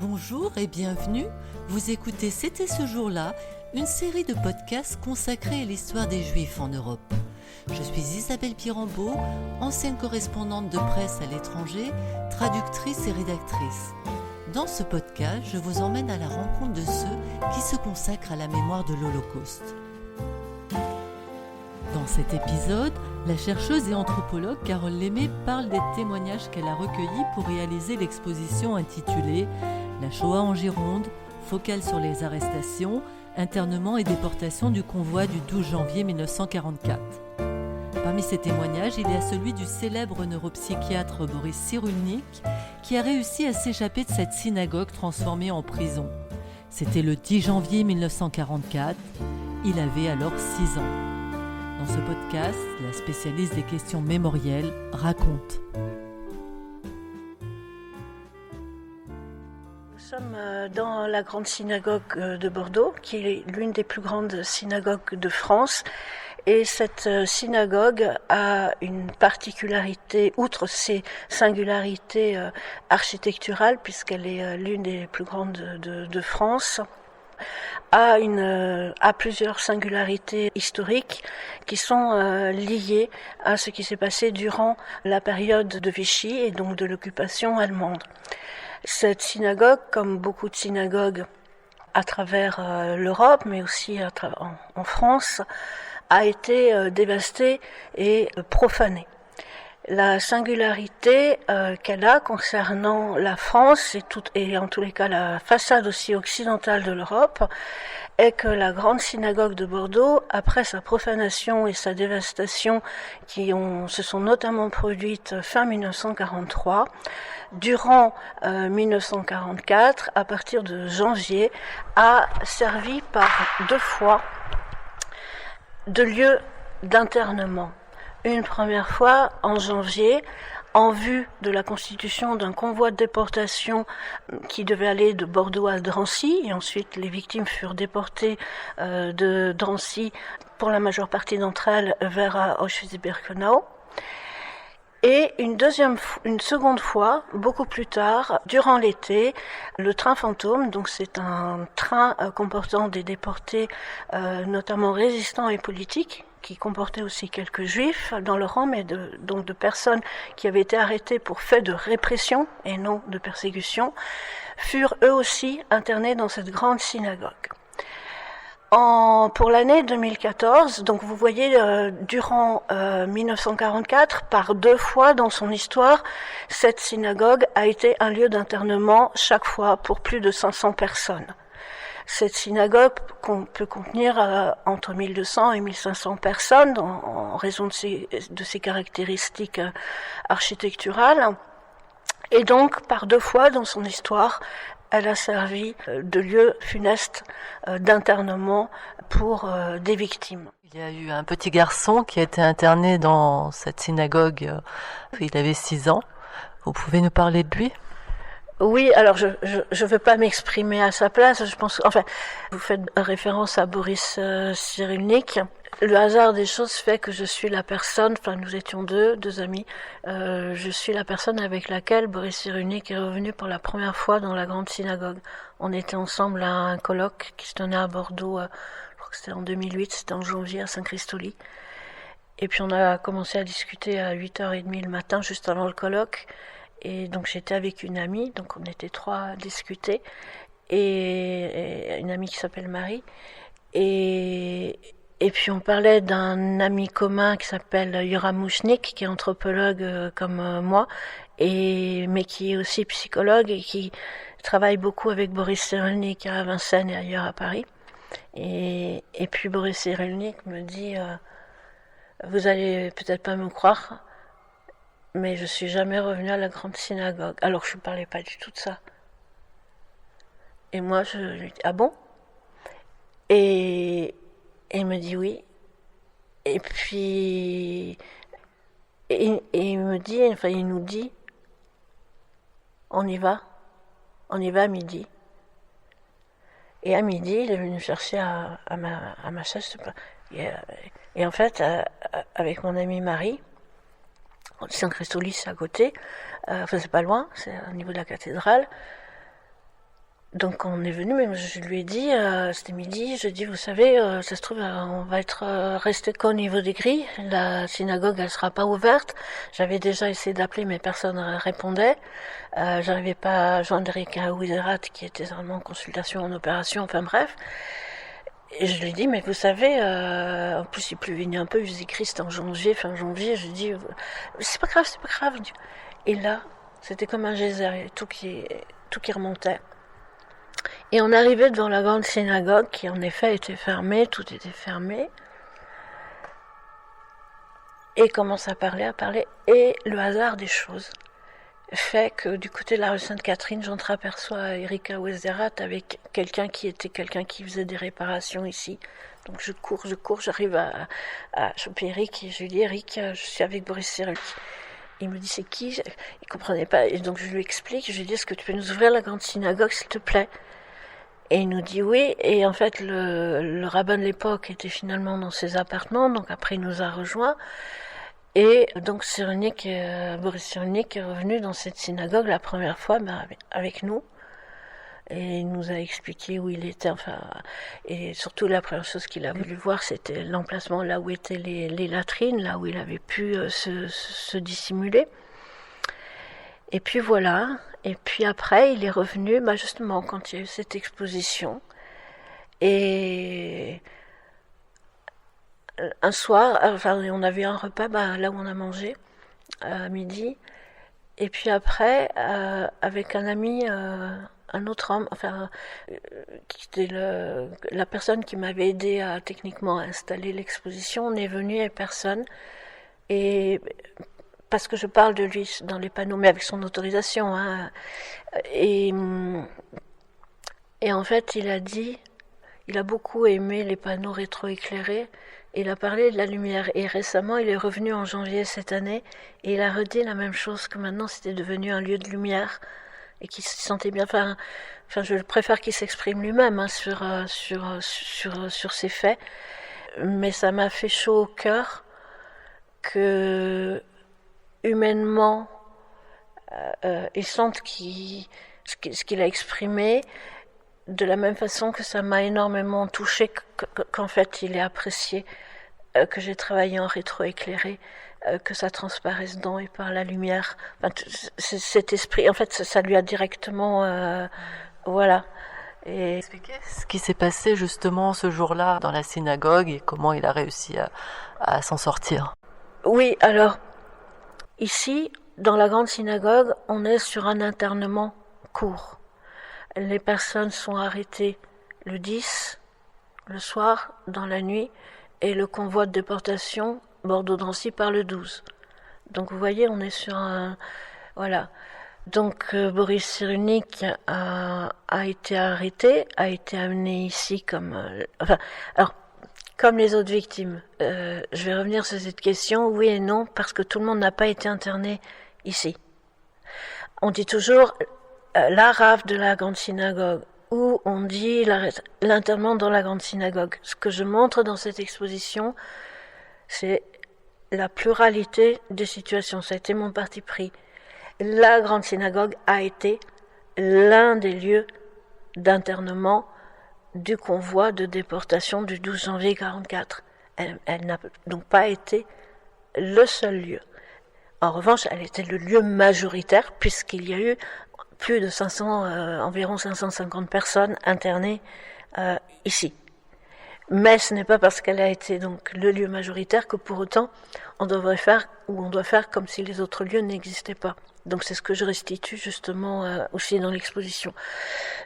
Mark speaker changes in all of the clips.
Speaker 1: Bonjour et bienvenue, vous écoutez C'était ce jour-là, une série de podcasts consacrée à l'histoire des Juifs en Europe. Je suis Isabelle Pirambeau, ancienne correspondante de presse à l'étranger, traductrice et rédactrice. Dans ce podcast, je vous emmène à la rencontre de ceux qui se consacrent à la mémoire de l'Holocauste. Dans cet épisode, la chercheuse et anthropologue Carole Lémé parle des témoignages qu'elle a recueillis pour réaliser l'exposition intitulée « La Shoah en Gironde, focale sur les arrestations, internements et déportations du convoi du 12 janvier 1944 ». Parmi ces témoignages, il y a celui du célèbre neuropsychiatre Boris Cyrulnik qui a réussi à s'échapper de cette synagogue transformée en prison. C'était le 10 janvier 1944, il avait alors 6 ans. Dans ce podcast, la spécialiste des questions mémorielles raconte.
Speaker 2: Nous sommes dans la grande synagogue de Bordeaux, qui est l'une des plus grandes synagogues de France. Et cette synagogue a une particularité, outre ses singularités architecturales, puisqu'elle est l'une des plus grandes de France, a plusieurs singularités historiques qui sont liées à ce qui s'est passé durant la période de Vichy et donc de l'occupation allemande. Cette synagogue, comme beaucoup de synagogues à travers l'Europe, mais aussi en France, a été dévastée et profanée. La singularité qu'elle a concernant la France et en tous les cas la façade aussi occidentale de l'Europe est que la grande synagogue de Bordeaux, après sa profanation et sa dévastation se sont notamment produites fin 1943, durant 1944, à partir de janvier, a servi par 2 fois de lieu d'internement. Une première fois en janvier, en vue de la constitution d'un convoi de déportation qui devait aller de Bordeaux à Drancy, et ensuite les victimes furent déportées de Drancy, pour la majeure partie d'entre elles, vers Auschwitz-Birkenau. Et une seconde fois, beaucoup plus tard, durant l'été, le train fantôme, donc c'est un train comportant des déportés, notamment résistants et politiques, qui comportait aussi quelques juifs dans le rang, mais donc de personnes qui avaient été arrêtées pour fait de répression et non de persécution, furent eux aussi internés dans cette grande synagogue. Pour l'année 2014, donc vous voyez, durant 1944, par 2 fois dans son histoire, cette synagogue a été un lieu d'internement chaque fois pour plus de 500 personnes. Cette synagogue peut contenir entre 1200 et 1500 personnes en raison de ses caractéristiques architecturales. Et donc, par 2 fois dans son histoire, elle a servi de lieu funeste d'internement pour des victimes.
Speaker 1: Il y a eu un petit garçon qui a été interné dans cette synagogue. Il avait 6 ans. Vous pouvez nous parler de lui ?
Speaker 2: Oui, alors je veux pas m'exprimer à sa place. Je pense, enfin, vous faites référence à Boris Cyrulnik. Le hasard des choses fait que je suis la personne, enfin nous étions deux amis, je suis la personne avec laquelle Boris Cyrulnik est revenu pour la première fois dans la grande synagogue. On était ensemble à un colloque qui se tenait à Bordeaux, je crois que c'était en 2008, c'était en janvier à Saint-Christoly. Et puis on a commencé à discuter à 8h30 le matin, juste avant le colloque. Et donc j'étais avec une amie, donc on était 3 à discuter, et une amie qui s'appelle Marie, et puis on parlait d'un ami commun qui s'appelle Yoram Mouchnik, qui est anthropologue comme moi, mais qui est aussi psychologue et qui travaille beaucoup avec Boris Cyrulnik à Vincennes et ailleurs à Paris. Et puis Boris Cyrulnik me dit vous allez peut-être pas me croire, mais je suis jamais revenue à la grande synagogue. Alors je ne parlais pas du tout de ça. Et moi je lui dis ah bon ? Et il me dit oui. Et puis il me dit, enfin il nous dit on y va à midi. Et à midi il est venu me chercher à ma chaise. Et en fait avec mon amie Marie, Saint-Christoly, c'est à côté, enfin c'est pas loin, c'est au niveau de la cathédrale. Donc on est venu, mais je lui ai dit, c'était midi, je dis, vous savez, ça se trouve, on va être resté qu'au niveau des grilles, la synagogue, elle sera pas ouverte. J'avais déjà essayé d'appeler, mais personne ne répondait. J'arrivais pas à joindre Erika Wizerat, qui était vraiment en consultation, en opération, enfin bref. Et je lui dis, mais vous savez, en plus il pleuvait un peu, je dis, Christ, en janvier, fin janvier, je dis, c'est pas grave, c'est pas grave. Et là, c'était comme un geyser, tout qui remontait. Et on arrivait devant la grande synagogue qui en effet était fermée, tout était fermé. Et commence à parler, et le hasard des choses fait que du côté de la rue Sainte-Catherine, j'entreaperçois Erika Wezderat avec quelqu'un qui faisait des réparations ici. Donc je cours, j'arrive à choper Eric et je lui dis, Eric, je suis avec Boris Cyrulnik. Il me dit, c'est qui? Il comprenait pas, et donc je lui explique, je lui dis, est-ce que tu peux nous ouvrir la grande synagogue, s'il te plaît? Et il nous dit oui, et en fait le rabbin de l'époque était finalement dans ses appartements, donc après il nous a rejoints. Et donc Boris Cyrulnik est revenu dans cette synagogue la première fois avec nous. Et il nous a expliqué où il était, et surtout la première chose qu'il a voulu voir, c'était l'emplacement là où étaient les latrines, là où il avait pu se dissimuler. Et puis voilà, et puis après il est revenu, justement quand il y a eu cette exposition, et un soir, on avait un repas là où on a mangé, à midi, et puis après, avec un ami, un autre homme, qui était la personne qui m'avait aidé à techniquement installer l'exposition, on est venu et personne, et parce que je parle de lui dans les panneaux, mais avec son autorisation. Et en fait, il a beaucoup aimé les panneaux rétroéclairés. Il a parlé de la lumière. Et récemment, il est revenu en janvier cette année, et il a redit la même chose, que maintenant c'était devenu un lieu de lumière, et qu'il se sentait bien. Je préfère qu'il s'exprime lui-même sur ses faits. Mais ça m'a fait chaud au cœur que humainement, ils sentent ce qu'il a exprimé, de la même façon que ça m'a énormément touché, qu'en fait il est apprécié, que j'ai travaillé en rétroéclairé, que ça transparaisse dans et par la lumière. Cet esprit, en fait, ça lui a directement, voilà.
Speaker 1: Et expliquer ce qui s'est passé justement ce jour-là dans la synagogue et comment il a réussi à s'en sortir.
Speaker 2: Oui, alors ici, dans la grande synagogue, on est sur un internement court. Les personnes sont arrêtées le 10, le soir, dans la nuit, et le convoi de déportation Bordeaux-Drancy par le 12. Donc vous voyez, on est sur un... Voilà. Donc Boris Cyrulnik a été arrêté, a été amené ici comme... comme les autres victimes. Je vais revenir sur cette question, oui et non, parce que tout le monde n'a pas été interné ici. On dit toujours la rave de la grande synagogue, ou on dit l'internement dans la grande synagogue. Ce que je montre dans cette exposition, c'est la pluralité des situations. Ça a été mon parti pris. La grande synagogue a été l'un des lieux d'internement du convoi de déportation du 12 janvier 1944. Elle n'a donc pas été le seul lieu. En revanche, elle était le lieu majoritaire, puisqu'il y a eu plus de environ 550 personnes internées ici. Mais ce n'est pas parce qu'elle a été donc le lieu majoritaire que pour autant on doit faire comme si les autres lieux n'existaient pas. Donc c'est ce que je restitue justement aussi dans l'exposition.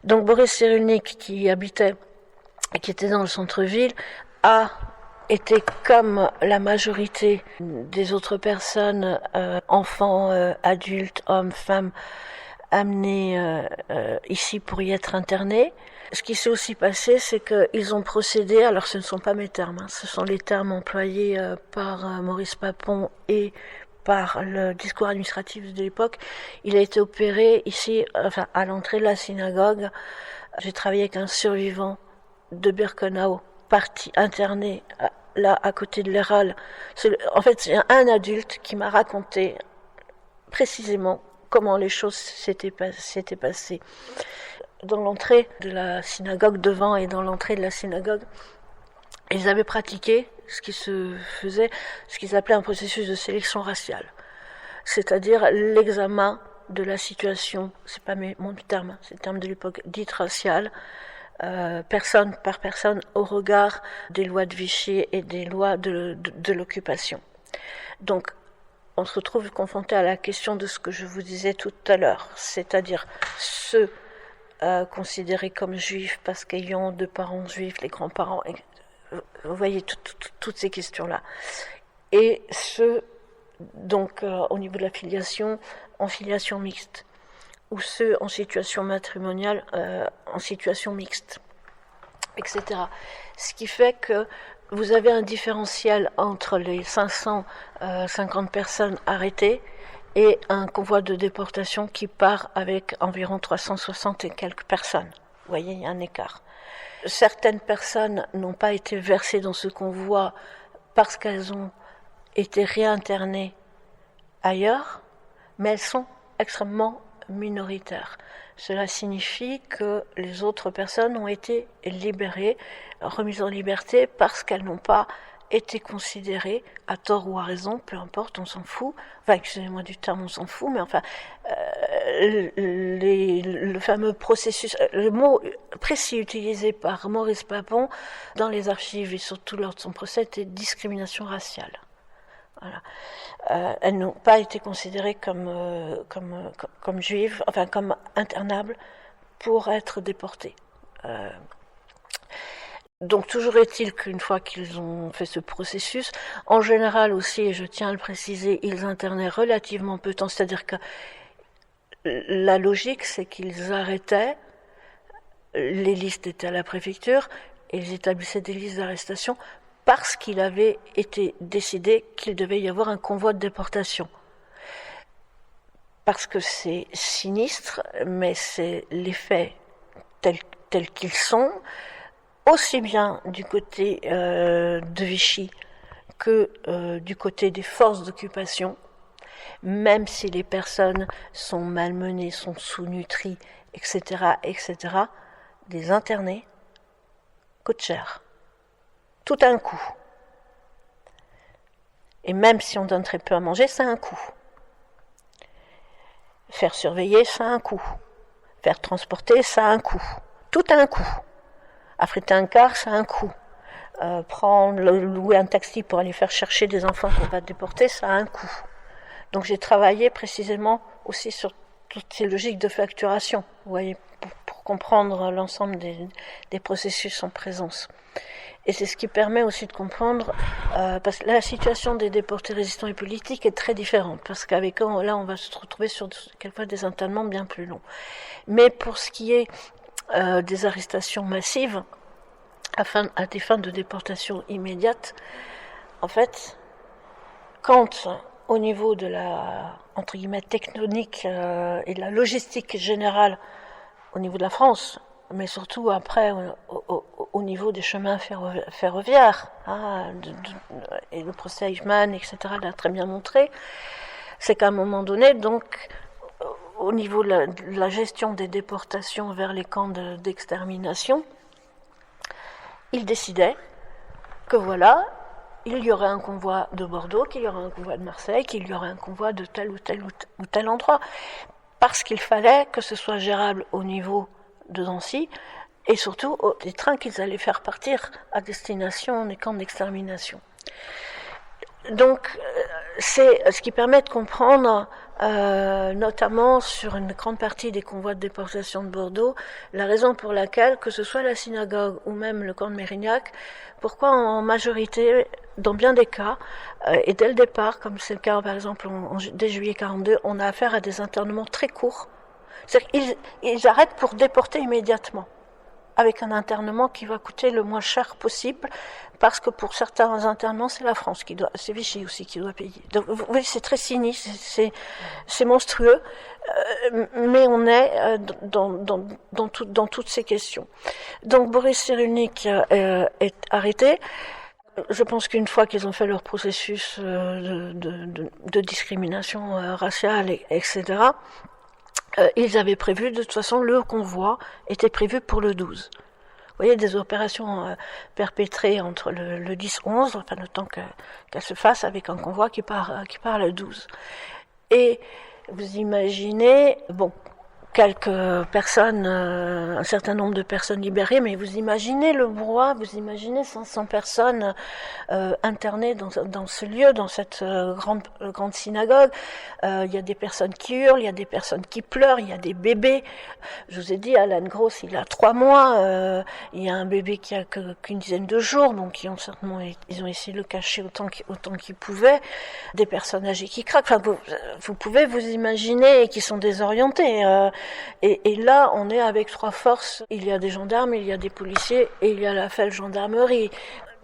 Speaker 2: Donc Boris Cyrulnik, qui était dans le centre-ville, a été, comme la majorité des autres personnes, enfants, adultes, hommes, femmes, amenés ici pour y être internés. Ce qui s'est aussi passé, c'est qu'ils ont procédé, alors ce ne sont pas mes termes, ce sont les termes employés par Maurice Papon et par le discours administratif de l'époque. Il a été opéré ici, à l'entrée de la synagogue. J'ai travaillé avec un survivant de Birkenau, parti interné là à côté de l'Héral. En fait, c'est un adulte qui m'a raconté précisément comment les choses s'étaient passées. dans l'entrée de la synagogue, devant et dans l'entrée de la synagogue, ils avaient pratiqué ce qui se faisait, ce qu'ils appelaient un processus de sélection raciale. C'est-à-dire l'examen de la situation, c'est pas mon terme, c'est le terme de l'époque, dite raciale, personne par personne, au regard des lois de Vichy et des lois de l'occupation. Donc, on se retrouve confronté à la question de ce que je vous disais tout à l'heure, c'est-à-dire ceux considérés comme juifs parce qu'ayant deux parents juifs, les grands-parents, vous voyez toutes ces questions-là. Et ceux, donc au niveau de la filiation, en filiation mixte, ou ceux en situation matrimoniale, en situation mixte, etc. Ce qui fait que vous avez un différentiel entre les 550 personnes arrêtées et un convoi de déportation qui part avec environ 360 et quelques personnes. Vous voyez, il y a un écart. Certaines personnes n'ont pas été versées dans ce convoi parce qu'elles ont été réinternées ailleurs, mais elles sont extrêmement minoritaires. Cela signifie que les autres personnes ont été libérées, remises en liberté parce qu'elles n'ont pas été considérées, à tort ou à raison, peu importe, on s'en fout. Enfin, excusez-moi du terme, on s'en fout, mais enfin, le fameux processus, le mot précis utilisé par Maurice Papon dans les archives et surtout lors de son procès était discrimination raciale. Voilà. Elles n'ont pas été considérées comme juives, enfin comme internables pour être déportées. Donc toujours est-il qu'une fois qu'ils ont fait ce processus, en général aussi, et je tiens à le préciser, ils internaient relativement peu de temps, c'est-à-dire que la logique c'est qu'ils arrêtaient, les listes étaient à la préfecture, et ils établissaient des listes d'arrestation parce qu'il avait été décidé qu'il devait y avoir un convoi de déportation. Parce que c'est sinistre, mais c'est les faits tels qu'ils sont, aussi bien du côté de Vichy que du côté des forces d'occupation, même si les personnes sont malmenées, sont sous-nutries, etc., les internés coûtent cher. Tout a un coût. Et même si on donne très peu à manger, ça a un coût. Faire surveiller, ça a un coût. Faire transporter, ça a un coût. Tout a un coût. Affréter un car, ça a un coût. Louer un taxi pour aller faire chercher des enfants qu'on va déporter, ça a un coût. Donc j'ai travaillé précisément aussi sur toutes ces logiques de facturation, vous voyez, pour comprendre l'ensemble des processus en présence. Et c'est ce qui permet aussi de comprendre, parce que la situation des déportés résistants et politiques est très différente, parce qu'avec eux, là, on va se retrouver sur quelquefois des internements bien plus longs. Mais pour ce qui est des arrestations massives, à des fins de déportation immédiate, en fait, quand au niveau de la, entre guillemets, tectonique et de la logistique générale au niveau de la France, mais surtout après au niveau des chemins ferroviaires, et le procès Eichmann, etc., l'a très bien montré, c'est qu'à un moment donné, donc, au niveau de la gestion des déportations vers les camps d'extermination, il décidait que voilà, il y aurait un convoi de Bordeaux, qu'il y aurait un convoi de Marseille, qu'il y aurait un convoi de tel ou tel endroit, parce qu'il fallait que ce soit gérable au niveau de Nancy, et surtout des trains qu'ils allaient faire partir à destination des camps d'extermination. Donc, c'est ce qui permet de comprendre, notamment sur une grande partie des convois de déportation de Bordeaux, la raison pour laquelle, que ce soit la synagogue ou même le camp de Mérignac, pourquoi en majorité, dans bien des cas, et dès le départ, comme c'est le cas par exemple dès juillet 42, on a affaire à des internements très courts. C'est-à-dire qu'ils arrêtent pour déporter immédiatement, avec un internement qui va coûter le moins cher possible, parce que pour certains internements, c'est la France qui doit, c'est Vichy aussi qui doit payer. Donc, vous voyez, c'est très cynique, c'est monstrueux, mais on est dans toutes ces questions. Donc, Boris Cyrulnik est arrêté. Je pense qu'une fois qu'ils ont fait leur processus de discrimination raciale, etc., ils avaient prévu, de toute façon, le convoi était prévu pour le 12. Vous voyez, des opérations perpétrées entre le 10-11, enfin le temps qu'elle se fasse, avec un convoi qui part le 12. Et vous imaginez, bon, quelques personnes, un certain nombre de personnes libérées, mais vous imaginez le brouhaha, vous imaginez 500 personnes internées dans ce lieu, dans cette grande synagogue. Il y a des personnes qui hurlent, il y a des personnes qui pleurent, il y a des bébés. Je vous ai dit, Alan Gross, il a 3 mois. Il y a un bébé qui a qu'une dizaine de jours, donc ils ont essayé de le cacher autant qu'ils pouvaient. Des personnes âgées qui craquent. Enfin, vous pouvez vous imaginer, qui sont désorientées. Et là, on est avec 3 forces. Il y a des gendarmes, il y a des policiers et il y a la FEL gendarmerie.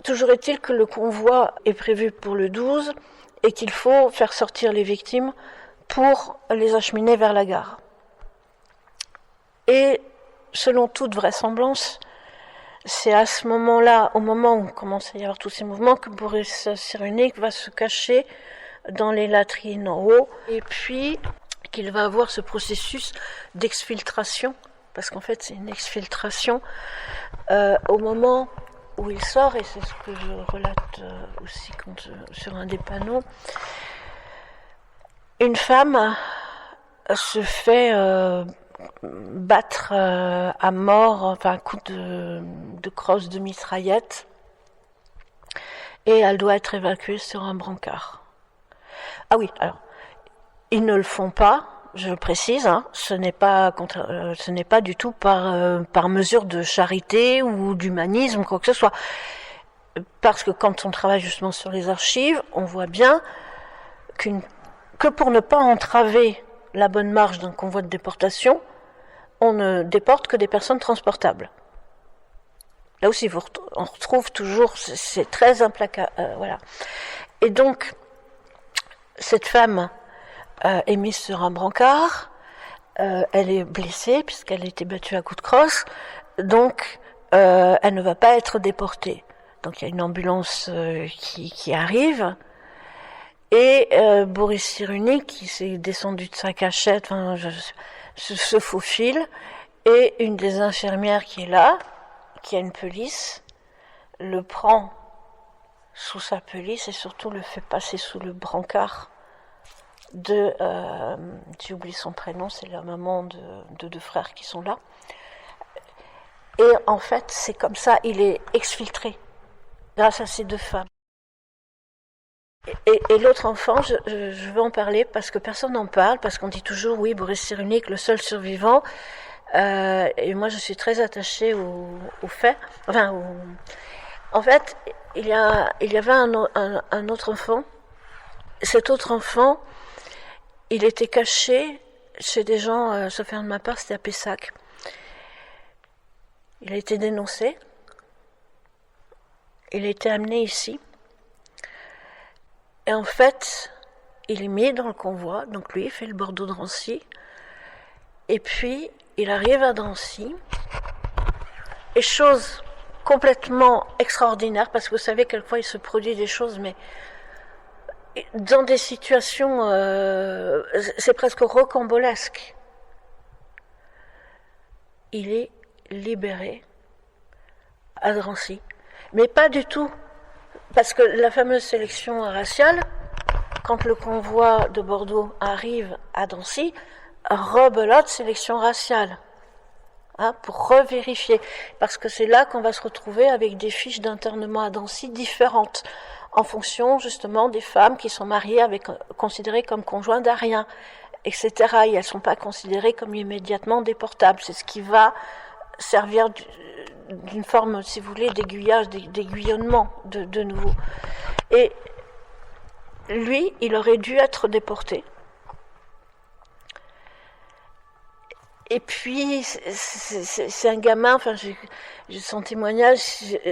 Speaker 2: Toujours est-il que le convoi est prévu pour le 12 et qu'il faut faire sortir les victimes pour les acheminer vers la gare. Et selon toute vraisemblance, c'est à ce moment-là, au moment où commence à y avoir tous ces mouvements, que Boris Cyrulnik va se cacher dans les latrines en haut et puis qu'il va avoir ce processus d'exfiltration, parce qu'en fait c'est une exfiltration au moment où il sort, et c'est ce que je relate aussi sur un des panneaux. Une femme se fait battre à mort, enfin un coup de crosse de mitraillette, et elle doit être évacuée sur un brancard. Ah oui, alors ils ne le font pas, je le précise, hein, ce n'est pas du tout par mesure de charité ou d'humanisme, quoi que ce soit. Parce que quand on travaille justement sur les archives, on voit bien que pour ne pas entraver la bonne marche d'un convoi de déportation, on ne déporte que des personnes transportables. Là aussi, on retrouve toujours, c'est très implacable, voilà. Et donc, cette femme est mise sur un brancard, elle est blessée puisqu'elle a été battue à coups de crosse, donc elle ne va pas être déportée. Donc il y a une ambulance qui arrive, et Boris Cyrulnik, qui s'est descendu de sa cachette, enfin, se faufile, et une des infirmières qui est là, qui a une pelisse, le prend sous sa pelisse et surtout le fait passer sous le brancard j'ai oublié son prénom, c'est la maman de 2 frères qui sont là. Et en fait, c'est comme ça, il est exfiltré grâce à ces 2 femmes. Et l'autre enfant, je veux en parler parce que personne n'en parle, parce qu'on dit toujours, oui, Boris Cyrulnik, le seul survivant. Et moi, je suis très attachée au fait. Enfin, en fait, il y avait un autre enfant. Cet autre enfant, il était caché chez des gens, sauf un de ma part, c'était à Pessac. Il a été dénoncé. Il a été amené ici. Et en fait, il est mis dans le convoi. Donc lui, il fait le Bordeaux-Drancy. Et puis, il arrive à Drancy. Et chose complètement extraordinaire, parce que vous savez, quelquefois, il se produit des choses, mais dans des situations, c'est presque rocambolesque. Il est libéré à Drancy. Mais pas du tout. Parce que la fameuse sélection raciale, quand le convoi de Bordeaux arrive à Drancy, rebelote sélection raciale. Hein, pour revérifier. Parce que c'est là qu'on va se retrouver avec des fiches d'internement à Drancy différentes, en fonction justement des femmes qui sont mariées considérées comme conjoints d'Ariens, etc. Et elles ne sont pas considérées comme immédiatement déportables. C'est ce qui va servir d'une forme, si vous voulez, d'aiguillage, d'aiguillonnement de nouveau. Et lui, il aurait dû être déporté. Et puis, c'est un gamin, enfin, j'ai son témoignage,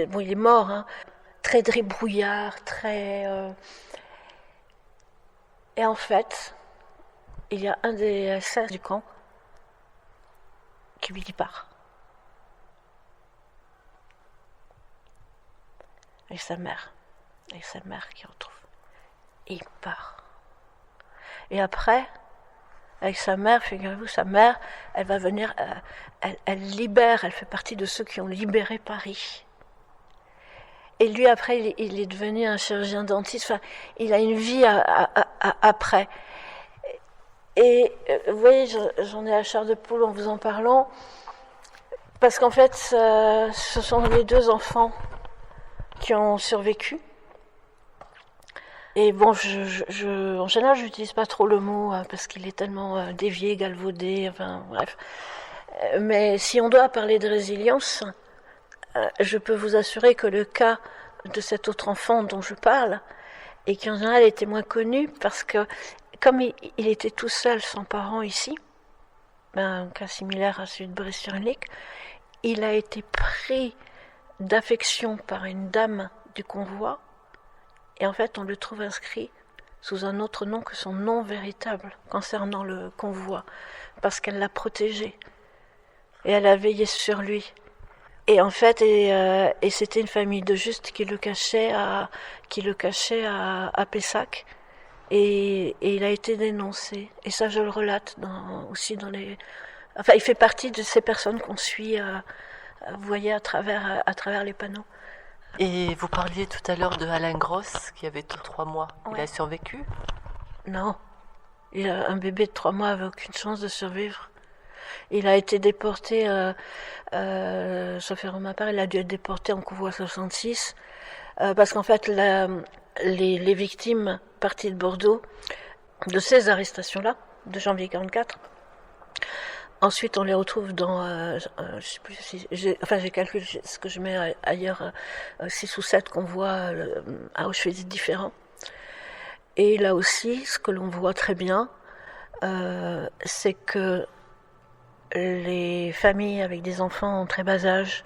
Speaker 2: bon, il est mort, hein, très drébrouillard, très... Et en fait, il y a un des SS du camp qui lui dit part. Avec sa mère qui retrouve. Et il part. Et après, avec sa mère. Figurez-vous, sa mère, elle va venir, elle libère, elle fait partie de ceux qui ont libéré Paris. Et lui, après, il est devenu un chirurgien dentiste. Enfin, il a une vie après. Et vous voyez, j'en ai la chair de poule en vous en parlant, parce qu'en fait, ce sont les 2 enfants qui ont survécu. Et bon, en général, je n'utilise pas trop le mot, parce qu'il est tellement dévié, galvaudé, enfin bref. Mais si on doit parler de résilience, je peux vous assurer que le cas de cet autre enfant dont je parle, et qui en général était moins connu, parce que comme il était tout seul, sans parents ici, un cas similaire à celui de Brest-sur-Unique, il a été pris d'affection par une dame du convoi, et en fait on le trouve inscrit sous un autre nom que son nom véritable concernant le convoi, parce qu'elle l'a protégé, et elle a veillé sur lui. Et en fait, et c'était une famille de Juste qui le cachait à Pessac, et il a été dénoncé. Et ça, je le relate aussi dans les. Enfin, il fait partie de ces personnes qu'on suit, vous voyez, à travers les panneaux.
Speaker 1: Et vous parliez tout à l'heure de Alain Gross, qui avait 3 mois. Ouais. Il a survécu ?
Speaker 2: Non. Un bébé de 3 mois avait aucune chance de survivre. Il a été déporté, sauf erreur de ma part, il a dû être déporté en convoi 66, parce qu'en fait, les victimes parties de Bordeaux, de ces arrestations-là, de janvier 44, ensuite on les retrouve dans, je sais plus si, j'ai calculé ce que je mets ailleurs, 6 ou 7 convois à Auschwitz différents. Et là aussi, ce que l'on voit très bien, c'est que les familles avec des enfants en très bas âge,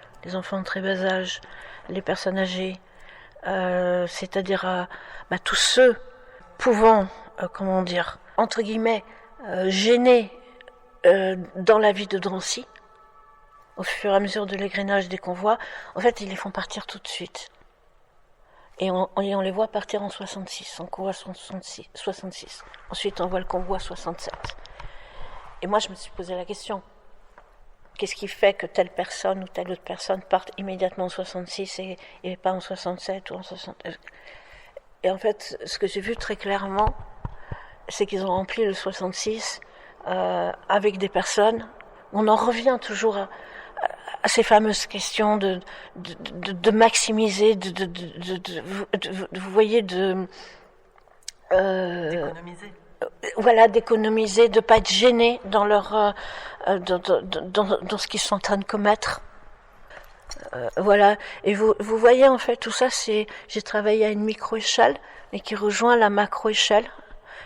Speaker 2: les personnes âgées, c'est-à-dire tous ceux pouvant, entre guillemets, gêner dans la vie de Drancy, au fur et à mesure de l'égrenage des convois, en fait, ils les font partir tout de suite. Et on les voit partir en 66, en convoi 66. Ensuite, on voit le convoi 67. Et moi, je me suis posé la question. Qu'est-ce qui fait que telle personne ou telle autre personne parte immédiatement en 66 et pas en 67 ou en 60? Et en fait, ce que j'ai vu très clairement, c'est qu'ils ont rempli le 66 avec des personnes. On en revient toujours à ces fameuses questions de maximiser, vous voyez,
Speaker 1: d'économiser.
Speaker 2: Voilà, d'économiser, de pas être gênés dans leur dans ce qu'ils sont en train de commettre. Voilà, et vous voyez en fait tout ça, j'ai travaillé à une micro-échelle mais qui rejoint la macro-échelle.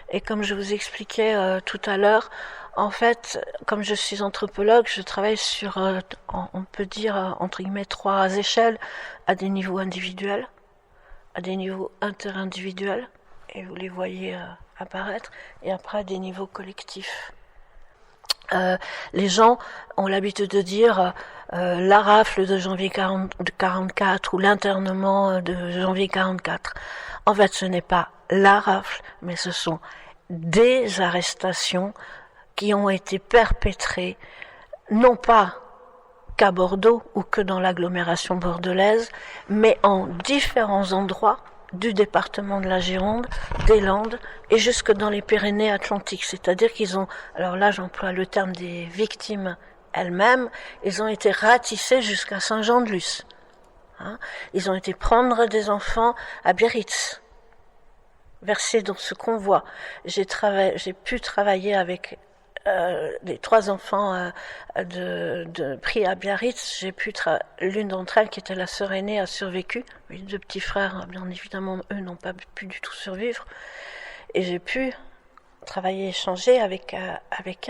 Speaker 2: Et comme je vous expliquais tout à l'heure, en fait, comme je suis anthropologue, je travaille sur, on peut dire entre guillemets 3 échelles, à des niveaux individuels, à des niveaux interindividuels, et vous les voyez apparaître, et après à des niveaux collectifs. Les gens ont l'habitude de dire la rafle de janvier 44 ou l'internement de janvier 44. En fait, ce n'est pas la rafle, mais ce sont des arrestations qui ont été perpétrées, non pas qu'à Bordeaux ou que dans l'agglomération bordelaise, mais en différents endroits du département de la Gironde, des Landes et jusque dans les Pyrénées-Atlantiques. C'est-à-dire qu'ils ont, alors là j'emploie le terme des victimes elles-mêmes, ils ont été ratissés jusqu'à Saint-Jean-de-Luz. Ils ont été prendre des enfants à Biarritz, versés dans ce convoi. J'ai pu travailler avec les 3 enfants pris à Biarritz. L'une d'entre elles, qui était la sœur aînée, a survécu. Les 2 petits frères, bien évidemment, eux n'ont pas pu du tout survivre. Et j'ai pu travailler, échanger avec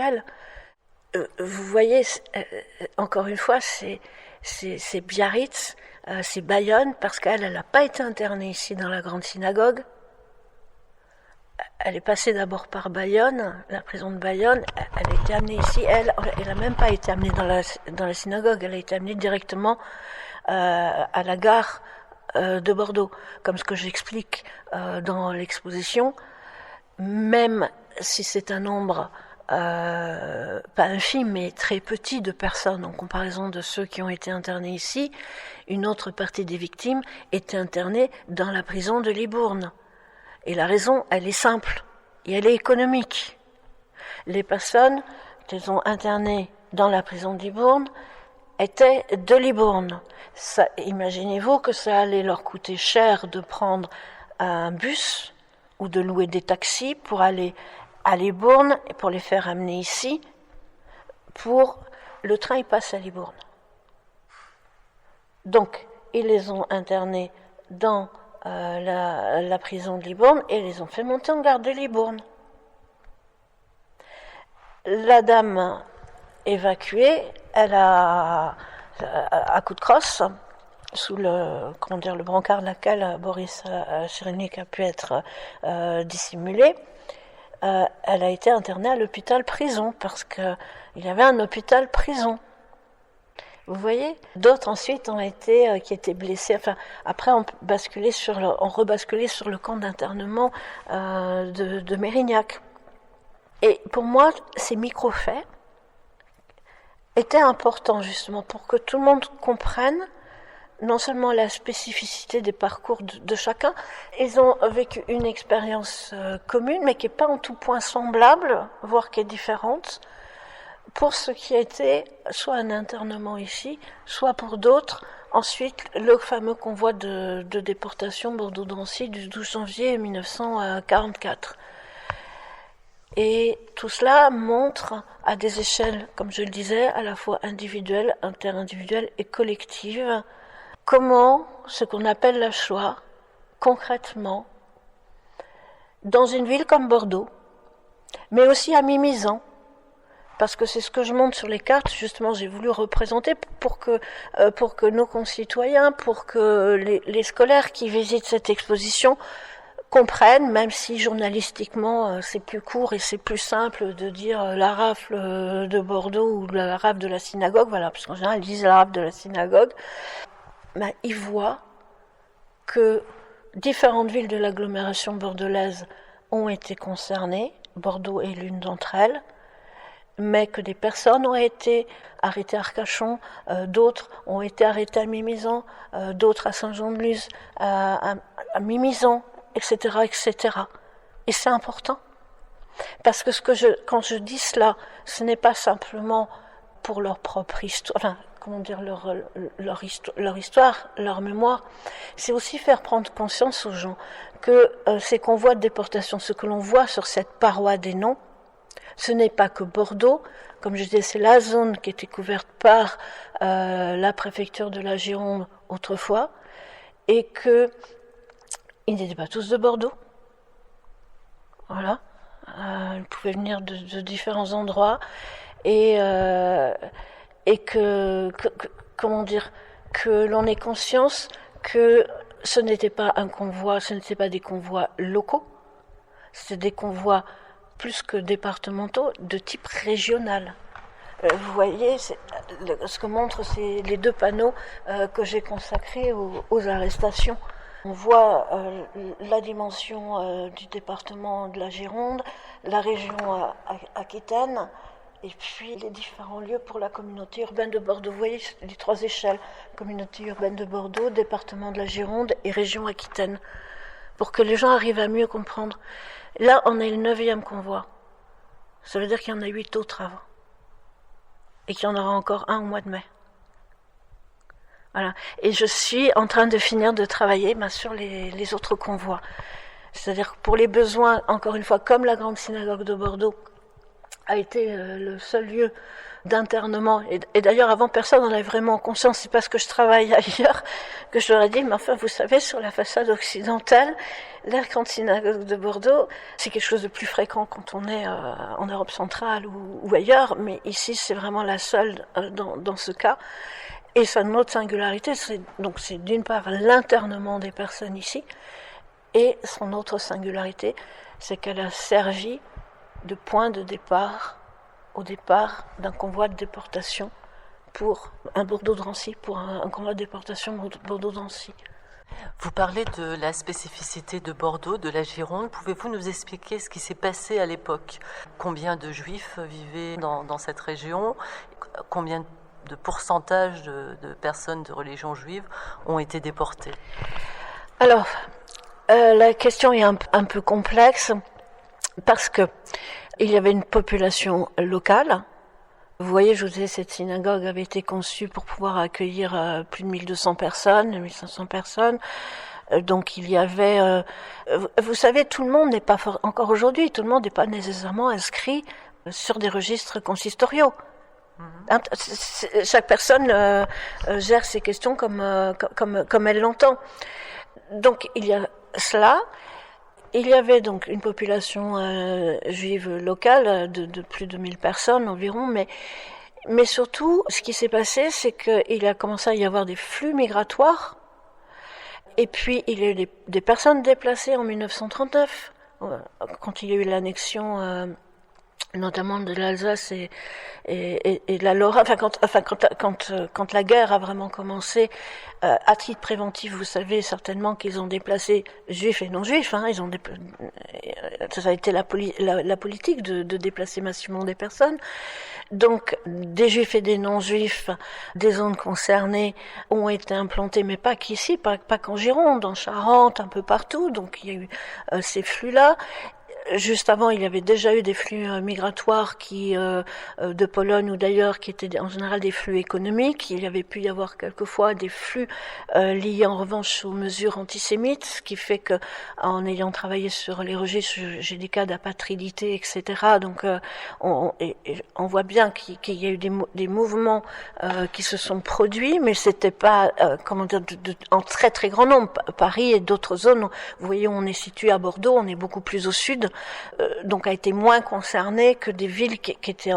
Speaker 2: elle. Vous voyez, encore une fois, c'est Biarritz, c'est Bayonne, parce qu'elle n'a pas été internée ici dans la grande synagogue. Elle est passée d'abord par Bayonne, la prison de Bayonne. Elle a été amenée ici. Elle n'a même pas été amenée dans la synagogue. Elle a été amenée directement à la gare de Bordeaux, comme ce que j'explique dans l'exposition. Même si c'est un nombre pas infime, mais très petit de personnes, en comparaison de ceux qui ont été internés ici. Une autre partie des victimes étaient internées dans la prison de Libourne. Et la raison, elle est simple, et elle est économique. Les personnes qu'ils ont internées dans la prison de Libourne étaient de Libourne. Imaginez-vous que ça allait leur coûter cher de prendre un bus ou de louer des taxis pour aller à Libourne et pour les faire amener ici. Le train, il passe à Libourne. Donc, ils les ont internés dans la prison de Libourne et les ont fait monter en garde de Libourne. La dame évacuée, elle a, à coup de crosse, sous le brancard de laquelle Boris Cyrulnik a pu être dissimulé, elle a été internée à l'hôpital-prison, parce qu'il y avait un hôpital-prison. Vous voyez, d'autres ensuite qui étaient blessés. Enfin, après, on rebasculait sur le camp d'internement de Mérignac. Et pour moi, ces micro-faits étaient importants justement pour que tout le monde comprenne non seulement la spécificité des parcours de chacun. Ils ont vécu une expérience commune, mais qui n'est pas en tout point semblable, voire qui est différente, pour ce qui a été soit un internement ici, soit pour d'autres, ensuite le fameux convoi de déportation Bordeaux-Drancy du 12 janvier 1944. Et tout cela montre à des échelles, comme je le disais, à la fois individuelles, interindividuelles et collectives, comment ce qu'on appelle la Shoah, concrètement, dans une ville comme Bordeaux, mais aussi à Mimizan, parce que c'est ce que je montre sur les cartes, justement, j'ai voulu représenter pour que nos concitoyens, pour que les scolaires qui visitent cette exposition comprennent, même si journalistiquement c'est plus court et c'est plus simple de dire la rafle de Bordeaux ou la rafle de la synagogue, voilà, parce qu'en général ils disent la rafle de la synagogue, ben, ils voient que différentes villes de l'agglomération bordelaise ont été concernées, Bordeaux est l'une d'entre elles, mais que des personnes ont été arrêtées à Arcachon, d'autres ont été arrêtées à Mimizan, d'autres à Saint-Jean-de-Luz, à Mimizan, etc., etc. Et c'est important. Parce que quand je dis cela, ce n'est pas simplement pour leur propre histoire, enfin, comment dire, leur histoire, leur mémoire, c'est aussi faire prendre conscience aux gens que ces convois de déportation, ce que l'on voit sur cette paroi des noms, ce n'est pas que Bordeaux, comme je disais, c'est la zone qui était couverte par la préfecture de la Gironde autrefois, et que ils n'étaient pas tous de Bordeaux. Voilà. Ils pouvaient venir de différents endroits et comment dire, que l'on ait conscience que ce n'était pas un convoi, ce n'étaient pas des convois locaux, c'était des convois plus que départementaux de type régional. Vous voyez, ce que montrent les deux panneaux que j'ai consacrés aux arrestations. On voit la dimension du département de la Gironde, la région Aquitaine, et puis les différents lieux pour la communauté urbaine de Bordeaux. Vous voyez les trois échelles, communauté urbaine de Bordeaux, département de la Gironde et région Aquitaine, pour que les gens arrivent à mieux comprendre. Là, on est le 9e convoi. Ça veut dire qu'il y en a 8 autres avant. Et qu'il y en aura encore un au mois de mai. Voilà. Et je suis en train de finir de travailler sur les autres convois. C'est-à-dire que pour les besoins, encore une fois, comme la grande synagogue de Bordeaux a été le seul lieu d'internement, et d'ailleurs avant personne n'en avait vraiment conscience, c'est parce que je travaille ailleurs que je leur ai dit, mais enfin vous savez, sur la façade occidentale, la grande synagogue de Bordeaux, c'est quelque chose de plus fréquent quand on est en Europe centrale ou ailleurs, mais ici c'est vraiment la seule dans ce cas. Et son autre singularité, c'est d'une part l'internement des personnes ici, et son autre singularité, c'est qu'elle a servi de point de départ, au départ d'un convoi de déportation pour un Bordeaux-Drancy, pour un convoi de déportation Bordeaux-Drancy.
Speaker 1: Vous parlez de la spécificité de Bordeaux, de la Gironde. Pouvez-vous nous expliquer ce qui s'est passé à l'époque? Combien de Juifs vivaient dans cette région? Combien de pourcentage de personnes de religion juive ont été déportées?
Speaker 2: Alors, la question est un peu complexe parce que il y avait une population locale. Vous voyez, je vous disais, cette synagogue avait été conçue pour pouvoir accueillir plus de 1200 personnes, 1500 personnes. Donc il y avait... vous savez, tout le monde n'est pas... Encore aujourd'hui, tout le monde n'est pas nécessairement inscrit sur des registres consistoriaux. Chaque personne gère ses questions comme elle l'entend. Donc il y a cela. Il y avait donc une population juive locale de plus de 1000 personnes environ, mais surtout, ce qui s'est passé, c'est qu'il a commencé à y avoir des flux migratoires, et puis il y a eu des personnes déplacées en 1939, quand il y a eu l'annexion notamment de l'Alsace et de la Lorraine, quand la guerre a vraiment commencé, à titre préventif, vous savez certainement qu'ils ont déplacé juifs et non juifs, ça a été la politique de déplacer massivement des personnes. Donc, des juifs et des non juifs des zones concernées ont été implantés, mais pas qu'ici, pas qu'en Gironde, en Charente, un peu partout. Donc, il y a eu ces flux-là. Juste avant, il y avait déjà eu des flux migratoires de Pologne ou d'ailleurs, qui étaient en général des flux économiques. Il y avait pu y avoir quelquefois des flux liés en revanche aux mesures antisémites, ce qui fait que, en ayant travaillé sur les registres, j'ai des cas d'apatridité, etc. Donc, on voit bien qu'il y a eu des mouvements qui se sont produits, mais c'était pas, en très très grand nombre. Paris et d'autres zones, vous voyez, on est situé à Bordeaux, on est beaucoup plus au sud. Donc a été moins concerné que des villes qui étaient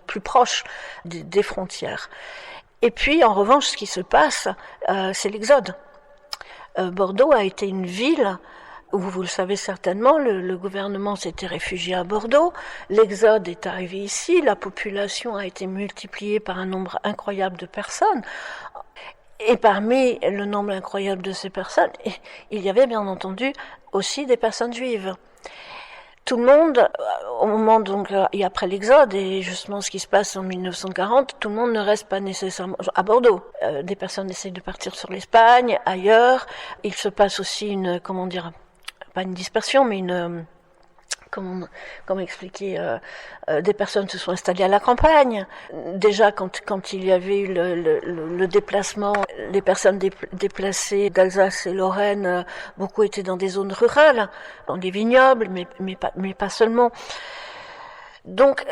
Speaker 2: plus proches des frontières. Et puis en revanche, ce qui se passe, c'est l'exode. Bordeaux a été une ville où, vous le savez certainement, le gouvernement s'était réfugié à Bordeaux, l'exode est arrivé ici, la population a été multipliée par un nombre incroyable de personnes. Et parmi le nombre incroyable de ces personnes, il y avait bien entendu aussi des personnes juives. Tout le monde, au moment donc et après l'exode et justement ce qui se passe en 1940, tout le monde ne reste pas nécessairement à Bordeaux. Des personnes essayent de partir sur l'Espagne, ailleurs. Il se passe aussi pas une dispersion, mais comment expliquer, des personnes se sont installées à la campagne. Déjà, quand il y avait eu le déplacement, les personnes déplacées d'Alsace et Lorraine, beaucoup étaient dans des zones rurales, dans des vignobles, mais pas seulement. Donc,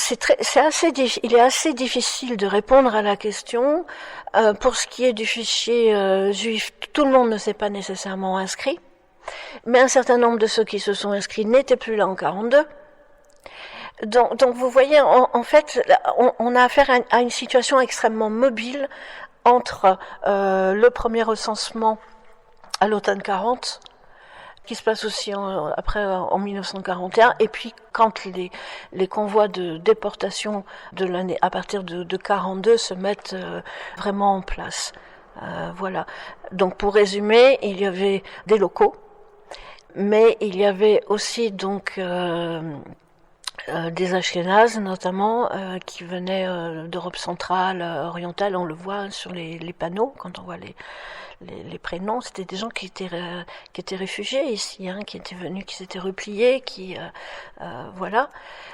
Speaker 2: il est assez difficile de répondre à la question. Pour ce qui est du fichier juif, tout le monde ne s'est pas nécessairement inscrit. Mais un certain nombre de ceux qui se sont inscrits n'étaient plus là en 42. Donc vous voyez, en fait, on a affaire à une situation extrêmement mobile entre le premier recensement à l'automne 40, qui se passe aussi après en 1941, et puis quand les convois de déportation de l'année à partir de 42 se mettent vraiment en place. Voilà. Donc pour résumer, il y avait des locaux. Mais il y avait aussi donc des Ashkénazes notamment qui venaient d'Europe centrale, orientale. On le voit sur les panneaux quand on voit les prénoms. C'était des gens qui étaient réfugiés ici, qui étaient venus, qui s'étaient repliés, voilà.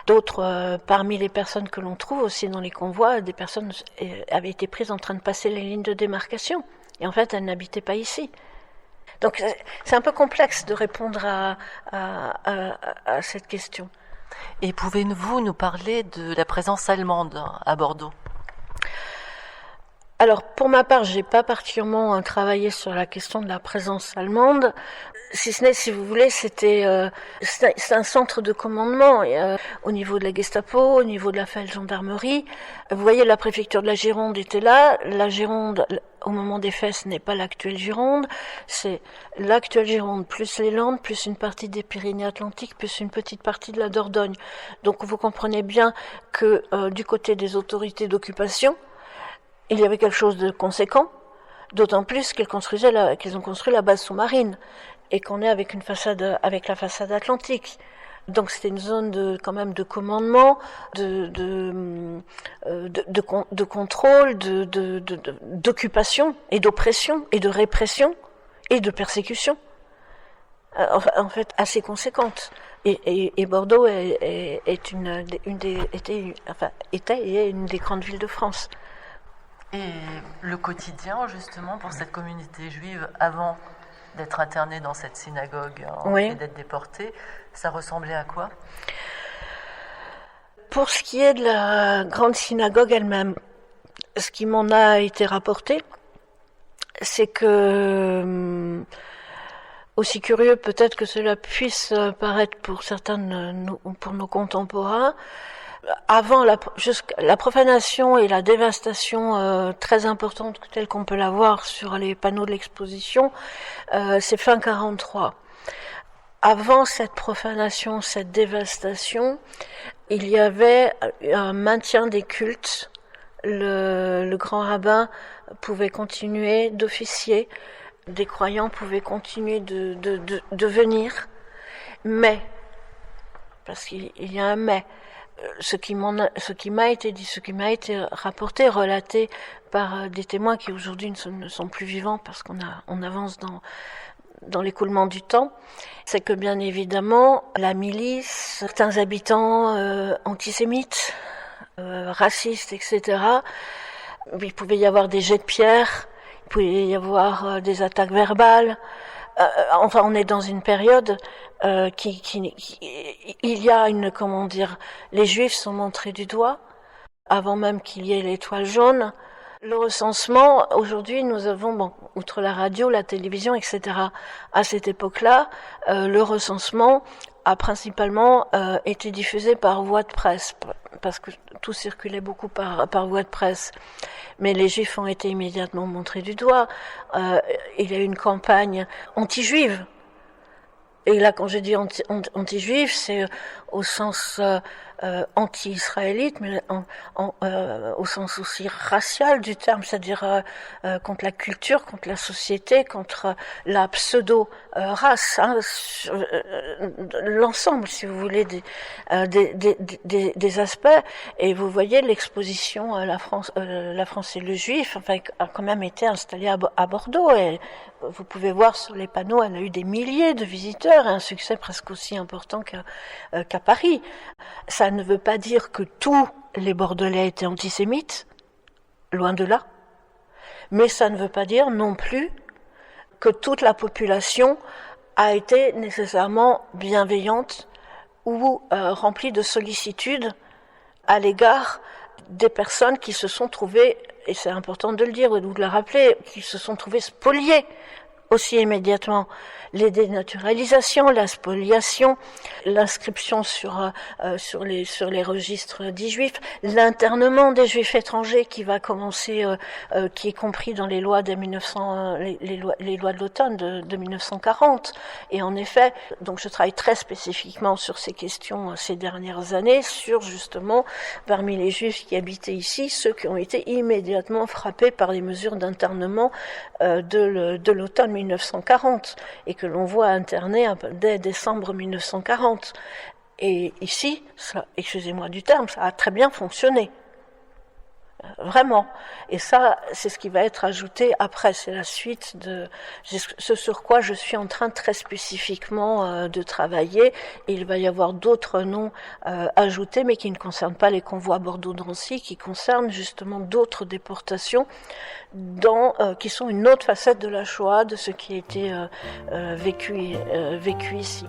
Speaker 2: D'autres parmi les personnes que l'on trouve aussi dans les convois, des personnes avaient été prises en train de passer les lignes de démarcation et en fait elles n'habitaient pas ici. Donc c'est un peu complexe de répondre à cette question.
Speaker 1: Et pouvez-vous nous parler de la présence allemande à Bordeaux ?
Speaker 2: Alors pour ma part, j'ai pas particulièrement travaillé sur la question de la présence allemande. Si ce n'est, si vous voulez, c'est un centre de commandement au niveau de la Gestapo, au niveau de la Feldgendarmerie. Vous voyez, la préfecture de la Gironde était là. La Gironde, au moment des faits, ce n'est pas l'actuelle Gironde. C'est l'actuelle Gironde plus les Landes, plus une partie des Pyrénées-Atlantiques, plus une petite partie de la Dordogne. Donc vous comprenez bien que du côté des autorités d'occupation, il y avait quelque chose de conséquent. D'autant plus qu'ils ont construit la base sous-marine et qu'on est avec la façade atlantique. Donc c'était une zone quand même de commandement, de contrôle, d'occupation et d'oppression et de répression et de persécution. En fait, assez conséquente. Et Bordeaux était une des grandes villes de France.
Speaker 1: Et le quotidien, justement, pour cette communauté juive, avant d'être internée dans cette synagogue et d'être déportée, ça ressemblait à quoi ?
Speaker 2: Pour ce qui est de la grande synagogue elle-même, ce qui m'en a été rapporté, c'est que, aussi curieux peut-être que cela puisse paraître pour certains, pour nos contemporains, avant la profanation et la dévastation très importante telle qu'on peut la voir sur les panneaux de l'exposition, c'est fin 43. Avant cette profanation, cette dévastation, il y avait un maintien des cultes. Le grand rabbin pouvait continuer d'officier, des croyants pouvaient continuer de venir, mais, parce qu'il y a un mais, ce qui m'a été dit, ce qui m'a été rapporté, relaté par des témoins qui aujourd'hui ne sont plus vivants parce qu'on avance dans l'écoulement du temps, c'est que bien évidemment la milice, certains habitants antisémites, racistes, etc., il pouvait y avoir des jets de pierre, il pouvait y avoir des attaques verbales. Enfin, on est dans une période il y a les Juifs sont montrés du doigt avant même qu'il y ait l'étoile jaune. Le recensement, aujourd'hui, nous avons, outre la radio, la télévision, etc. À cette époque-là, le recensement a principalement été diffusé par voie de presse, parce que tout circulait beaucoup par voie de presse. Mais les Juifs ont été immédiatement montrés du doigt. Il y a eu une campagne anti-juive. Et là, quand je dis anti-juif, c'est au sens anti-israélite, mais au sens aussi racial du terme, c'est-à-dire contre la culture, contre la société, contre la pseudo-race, l'ensemble, si vous voulez, des aspects. Et vous voyez l'exposition La France et le Juif, enfin, a quand même été installée à Bordeaux. Et vous pouvez voir sur les panneaux, elle a eu des milliers de visiteurs, et un succès presque aussi important qu'à Paris. Ça ne veut pas dire que tous les Bordelais étaient antisémites, loin de là, mais ça ne veut pas dire non plus que toute la population a été nécessairement bienveillante ou remplie de sollicitude à l'égard des personnes qui se sont trouvées, et c'est important de le dire ou de le rappeler, qui se sont trouvées spoliées aussi immédiatement. Les dénaturalisations, la spoliation, l'inscription sur les registres dits juifs, l'internement des juifs étrangers qui va commencer, qui est compris dans les lois les lois de l'automne de 1940. Et en effet, donc je travaille très spécifiquement sur ces questions ces dernières années, sur justement, parmi les juifs qui habitaient ici, ceux qui ont été immédiatement frappés par les mesures d'internement de l'automne 1940, et que l'on voit interner dès décembre 1940. Et ici, excusez-moi du terme, ça a très bien fonctionné. Vraiment. Et ça, c'est ce qui va être ajouté après. C'est la suite de ce sur quoi je suis en train très spécifiquement de travailler. Et il va y avoir d'autres noms ajoutés, mais qui ne concernent pas les convois Bordeaux-Drancy, qui concernent justement d'autres déportations qui sont une autre facette de la Shoah, de ce qui a été vécu ici.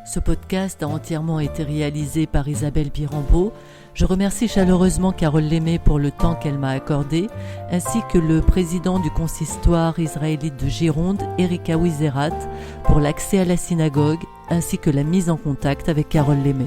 Speaker 1: Ce podcast a entièrement été réalisé par Isabelle Birambeau. Je remercie chaleureusement Carole Lémé pour le temps qu'elle m'a accordé, ainsi que le président du consistoire israélite de Gironde, Eric Awizerat, pour l'accès à la synagogue, ainsi que la mise en contact avec Carole Lémé.